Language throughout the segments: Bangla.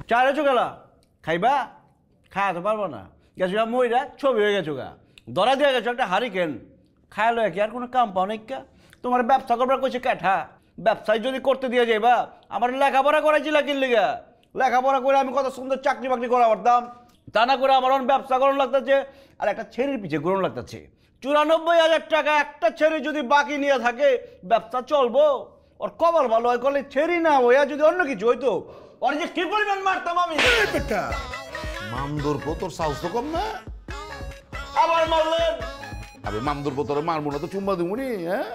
চা রেছো গেলা খাইবা খাওয়াতে পারবো না গেছো গা মইরা ছবি হয়ে গেছো গা ধরা দিয়ে গেছো একটা হারিকেন খায়ালো কি আর কোনো কাম পাও নাই কা তোমার ব্যবসা করবার কইছে কাঠা ব্যবসায় যদি করতে দিয়ে যাইবা আমার লেখাপড়া করাইছিল কিনলিগা লেখাপড়া করে আমি কত সুন্দর চাকরি বাকরি করা পারতাম তা না করে আমার ব্যবসা করানো লাগতেছে আর একটা ছেড়ির পিছিয়ে গরম লাগতেছে ৯৪,০০০ টাকা একটা ছেড়ি যদি বাকি নিয়ে থাকে ব্যবসা চলবো ওর কবল ভালো হয় করলে ছেড়ি না হইয়া যদি অন্য কিছু হইতো ওর যে কি পরিমাণ মারতাম আমি মামদুর পো তোর সাহস তো কম না আবার মারলেন আবে মামদুর পো তোর মারবো না তো চুম্বা দিমুনি হ্যাঁ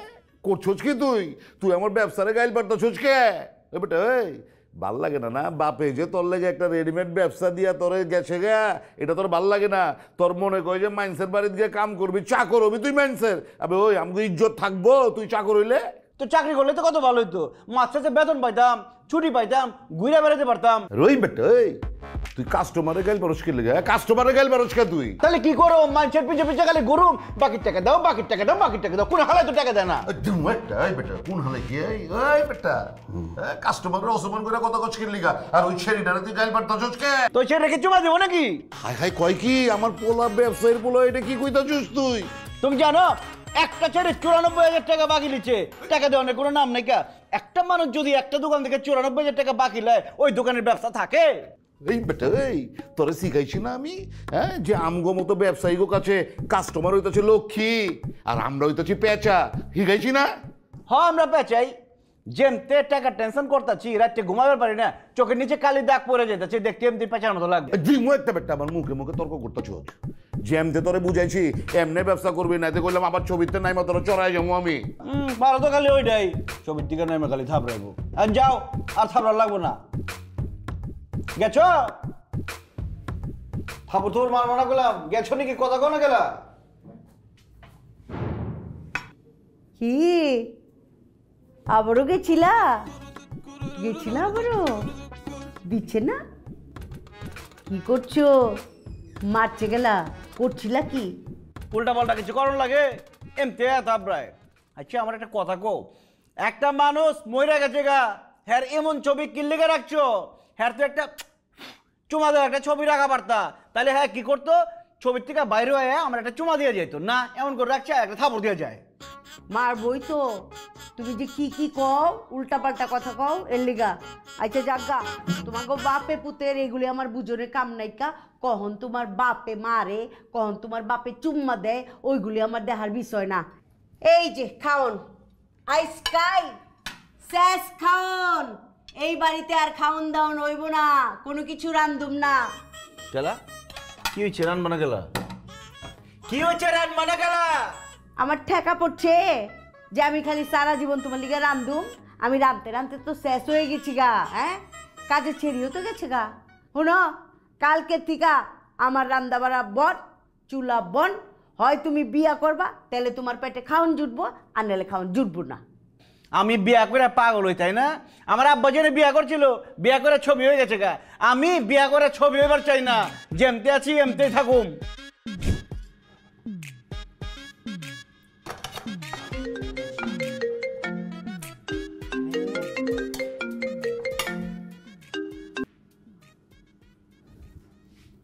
করছোস কি তুই আমার ব্যবসারে গাইল পারতাছোস কে এ বেটা এই ভাল লাগে না না বাপে যে তোর লেগে একটা রেডিমেড ব্যবসা দিয়া তোরে গেছে গা এটা তোর ভাল লাগে না তোর মনে কয় যে মাইন্সের বাড়িতে গিয়ে কাম করবি চাকর হবি তুই মাইন্সের আবে ওই আমাকে ইজ্জত থাকবো তুই চাকর হইলে তো চাকরি করলে তো কত ভালো হইতো মাস্টার বেতন পাইতাম ছুটি পাইতাম ঘুরে বেড়াতে পারতাম রই বেটা এই তুই কাস্টমারে গাইল পারস কি লেগে কাস্টমারে গাইল পারস কে তুই তাহলে কি করো মানুষের পিছে পিছে খালি গরুম বাকির টাকা দাও বাকির টাকা দাও বাকির টাকা দাও কোন হালায় তো টাকা দেয় না বেটা কোন হালে কি এই বেটা কাস্টমাররা অসম্মান করে কত কষ্ট কি লিগা আর ওই ছেড়িটারে তুই গাইল পারতাছস কে তো সে রেখে চুমা দেবো নাকি হাই হাই কয় কি আমার পোলা ব্যবসায়ীর পোলা এটা কি কইতাছস তুই তুমি জানো একটা ছেড়ে ৯৪,০০০ টাকা বাকি লিচ্ছে টাকা দেওয়ার কোনো নাম নাই কা একটা মানুষ যদি একটা দোকান থেকে ৯৪,০০০ টাকা বাকি লয় ওই দোকানের ব্যবসা থাকে এই বেটা এই তোরে শিখাইছি না আমি হ্যাঁ যে আমগো মতো ব্যবসায়ীগো কাছে কাস্টমার হইতাছে লক্ষ্মী আর আমরা হইতাছি পেঁচা শিখাইছি না হ্যাঁ আমরা পেঁচাই যেমতে টাকা টেনশন করতেছি রাত্রে ঘুমাবার পারি না চোখের নিচে কালি দাগ পড়ে যেতেছে দেখতে এমনি পেঁচার মতো লাগবে জিমো একটা বেটা আমার মুখে মুখে তর্ক করতেছ যেমতে তোরে বুঝাইছি এমনি ব্যবসা করবি না করলাম আবার ছবিতে নাই মতো চড়াই যাবো আমি ভালো তো খালি ওইটাই ছবির দিকে নাই খালি থাপড়াইবো আর যাও আর থাপড়া লাগবো না গেছো থাপড় তোর মারবো না গেলাম গেছো নাকি কথা কোনা গেলা কি আবারও গেছিলা আবারও দিচ্ছে না কি করছো মারছে গেলা করছিলা কি উল্টা পাল্টা কিছু করণ লাগে এমতে থাপড়ায় আচ্ছা আমার একটা কথা কো একটা মানুষ মইরা গেছে গা হ্যার এমন ছবি কিল্লিকে রাখছো হ্যার তো একটা চুমা দেওয়া একটা ছবি রাখা পারতা তাহলে হ্যাঁ কি করতো ছবির থেকে বাইরে হয়ে আমার একটা চুমা দিয়ে যেত না এমন করে রাখছে একটা থাপড় দিয়ে যায় মারবই তো তুমি যে কি কও উল্টা পাল্টা কথা কও এর লিগা আচ্ছা জাগা তোমাকে বাপে পুতের এগুলি আমার বুঝনের কাম নাইকা কখন তোমার বাপে মারে কখন তোমার বাপে চুম্মা দেয় ওইগুলি আমার দেখার বিষয় না এই যে খাওন আইসকাই শেষ খাওন এই বাড়িতে আর খাওন দাওন হইব না কোনো কিছু রান্ধুম না গেলা কি হয়েছে রান্না না গেলা কি হয়েছে রান্না না গেলা আমার ঠেকা পড়ছে যে আমি খালি সারা জীবন তোমার লিগে রান্ধুম আমি রাঁধতে রাঁধতে তো শেষ হয়ে গেছি গা হ্যাঁ কাজে ছেড়িও তো গেছে গা শোনো কালকে থেকে আমার রান্না বাড়া বন চুলা বন হয় তুমি বিয়া করবা তাহলে তোমার পেটে খাওন জুটবো আর নাহলে খাওন জুটবো না আমি বিয়া করে পাগল হই তাই না আমার আব্বা জেনে বিয়া করছিল বিয়া করে ছবি হয়ে গেছে গা আমি বিয়া করে ছবি হইবার চাই না যেমতে আছি এমতেই থাকুম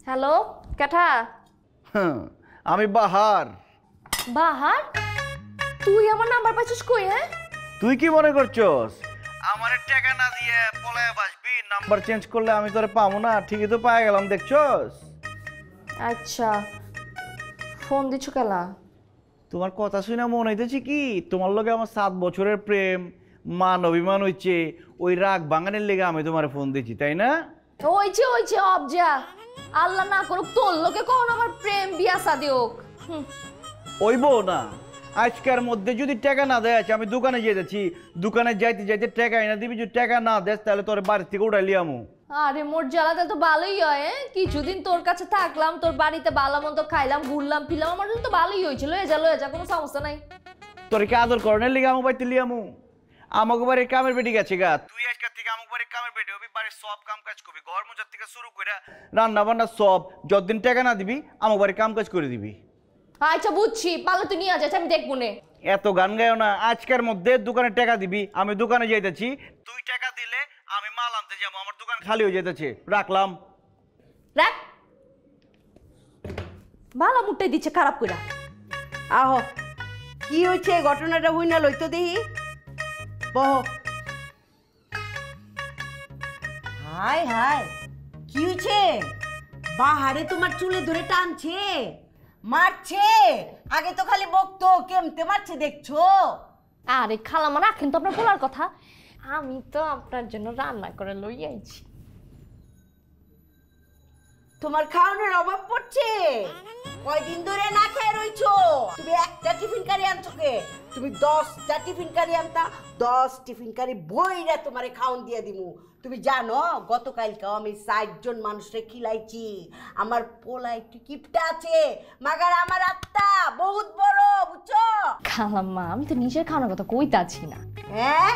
হ্যালো কাঠা আমি বাহার বাহার তুই আমার নাম্বার পাইছিস কই হ্যাঁ তুই কি মনে করছস আমার টাকা না দিয়ে পলায় বাসবি নাম্বার চেঞ্জ করলে আমি তোরে পাবো না ঠিকই তো পাই গেলাম দেখছস আচ্ছা ফোন দিছো কেলা তোমার কথা শুনে মনে হইতেছে কি তোমার লগে আমার 7 বছরের প্রেম মান অভিমান হইছে ওই রাগ ভাঙানোর লেগে আমি তোমার ফোন দিছি তাই না ওইছে অবজা আল্লাহ না করুক তোর লোকে কখন আমার প্রেম বিয়া শাদী হোক ওইবো না আজকের মধ্যে যদি টাকা না দেয় আমি দোকানে যেতেছি দোকানে যাইতে যাইতে টাকা এনে দিবি যদি টাকা না দেস তাহলে তোর বাড়ি থেকে উঠাই লিয়ামু আরে মোর জ্বালাতে তো ভালোই হয় কিছুদিন তোর কাছে থাকলাম তোর বাড়িতে ভালো মন্দ খাইলাম ঘুরলাম ফিরলাম আমার জন্য তো ভালোই হয়েছিল লয়ে যা কোনো সমস্যা নাই তোর কি আদর করনের লিগে আমু বাইতে লিয়ামু আমাকে বাড়ির কামের বেটি গেছে গা তুই আজকের থেকে আমাকে বাড়ির কামের বেটি হবি বাড়ির সব কাম কাজ করবি ঘর মোছার থেকে শুরু করে রান্না বান্না সব যতদিন টাকা না দিবি আমাকে বাড়ির কাম কাজ করে দিবি আচ্ছা বুঝছি পারলে তুই নিয়ে যাচ্ছি আমি দেখবো নে এত গান গায়ও না আজকের মধ্যে দোকানে টাকা দিবি আমি দোকানে যাইতেছি তুই টাকা দিলে আমি মাল আনতে যাবো, আমার দোকান খালি হয়ে যেতেছে, রাখলাম। রাখ, ভালো মুটটাই দিচ্ছে খারাপ কইরা। আহো, কি হয়েছে ঘটনাটা হই না লইতো দেহি। বহ। হাই হাই, কি হয়েছে? বাহারে তোমার চুলে ধরে টানছে, মারছে। আগে তো খালি বকতো, কেমতে মারছে দেখছো? আরে খালাম্মা রাখেন তো আপনার বলার কথা, আমি তো আপনার জন্য রান্না করে লই আইছি। তোমার খাওয়ানোর অভাব পড়ছে? কয়দিন ধরে না খেয়ে রইছো? তুমি একটা টিফিন কারি আনছো কে? তুমি 10টা টিফিন কারি আনতা, 10 টিফিন কারি বইরা তোমারে খাওন দিয়ে দিমু। তুমি জানো গতকালকেও আমি 60 জন মানুষরে খিলাইছি। আমার পোলা একটু কিপটা আছে, মাগার আমার আত্মা বহুত বড়, বুঝছো? খালাম্মা আমি তো নিজের খাওয়ানোর কথা কইতাছি না। হ্যাঁ,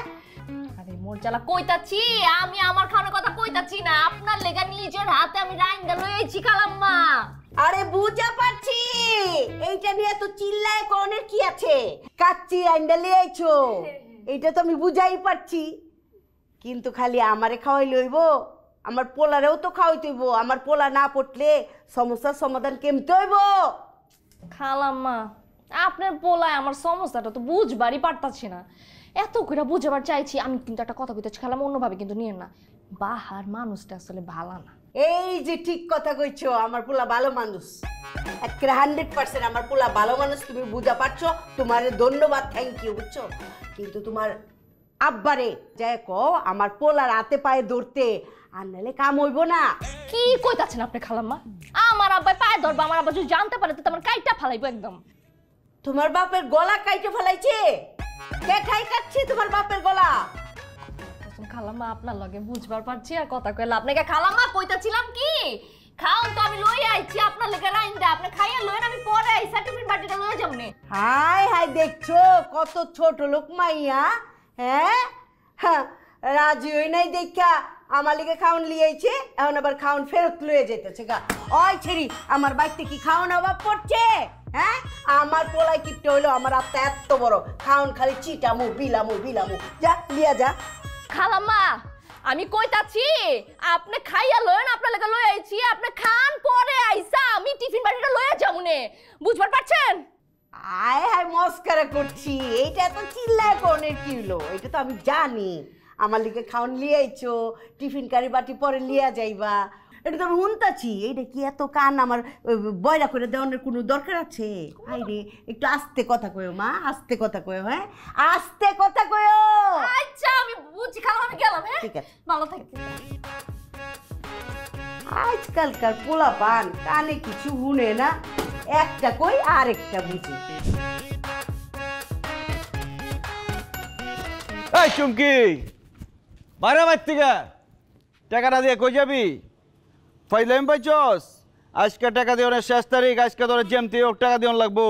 আরে মোর জ্বালা কইতাছি, আমি আমার খাওয়ানোর কথা কইতাছি না, আপনার লেগা নিজের হাতে আমি রাইন্দা লই আইছি খালাম্মা। আরে বুঝা পারছি, এইটা নিয়ে তো চিল্লায় কোনের কি আছে? কাচ্চি আইন্ডা লিয়েছো, এইটা তো আমি বুঝাই পারছি। কিন্তু খালি আমারে খাওয়াই লইব, আমার পোলারেও তো খাওয়াইতে হইব। আমার পোলা না পড়লে সমস্যার সমাধান কেমতে হইব? খালাম্মা আপনার পোলায় আমার সমস্যাটা তো বুঝবারই পারতাছি না, এত করে বুঝাবার চাইছি। আমি কিন্তু একটা কথা কইতেছি খালাম্মা, অন্যভাবে কিন্তু নিয়েন না, বাহার মানুষটা আসলে ভালো না। এই যে ঠিক কথা কইছো, আমার পোলা ভালো মানুষ, একেবারে 100% আমার পোলা ভালো মানুষ। তুমি বুঝা পারছো, তোমারে ধন্যবাদ, থ্যাংক ইউ, বুঝছো? কিন্তু তোমার আব্বারে যাই কও আমার পোলার হাতে পায়ে ধরতে, আর নাহলে কাম হইব না। কি কইতাছেন আপনি খালাম্মা? আমার আব্বাই পায়ে ধরবো, আমার আব্বা যদি জানতে পারে তো আমার কাইটা ফালাইবো একদম। তোমার বাপের গলা কাইটে ফেলাইছে? কে ঠাই কাটছে তোমার বাপের গলা? খালাম্মা আপনার লগে বুঝবার পারছি আর কথা কইলা আপনাকে। খালাম্মা কইতাছিলাম কি, খাও তো আমি লই আইছি আপনার লেগে রাইন্দা, আপনি খাইয়া লইন, আমি পরে আই সার্টিফিকেট বাটিটা লই যামনে। হাই হাই, দেখছো কত ছোট লোক মাইয়া? হ্যাঁ হ্যাঁ, রাজি হই নাই দেখা আমার লিগে খাওন লিয়েছে, এখন আবার খাওন ফেরত লয়ে যেতেছে গা। ওই ছেড়ি, আমার বাড়িতে কি খাওন অভাব পড়ছে? হ্যাঁ, আমার পোলাই কিপটে হইলো, আমার আত্মা এত বড়, খাওন খালি চিটামু বিলামু বিলামু। যা লিয়া যা। খালাম্মা আমি কইতাছি আপনি খাইয়া লইন, আপনার লেগে লই আইছি, আপনি খান পরে আইসা আমি টিফিন বাটিটা লইয়া যামুনে, বুঝবার পারছেন? আয় হায়, মস্কারা করছি, এইটা তো চিল্লায় কোনের কি হলো? এটা তো আমি জানি আমার লিগে খাওন লিয়াইছো, টিফিন কারি বাটি পরে লিয়া যাইবা, এটা তো আমি শুনতাছি। এইটা কি এত কান আমার বয়রা করে দেওয়ানোর কোনো দরকার আছে? আইরে একটু আস্তে কথা কয়ো মা, আস্তে কথা কয়ো। হ্যাঁ, আস্তে কথা কয়ো। আচ্ছা আমি বুঝি খালাম্মা, আমি গেলাম। হ্যাঁ ঠিক আছে, ভালো থাকবেন। আজকালকার পোলা পান কানে কিছু শুনে না, একটা কই আরেকটা বুঝি। এই চুমকি, বাইরে বাইর থেকে টাকাটা দিয়ে কই যাবি? ফাইলাম পাইছস? আজকে টাকা দিয়ে শেষ তারিখ, আজকে তোর যেমতি হোক টাকা দিয়ে লাগবো।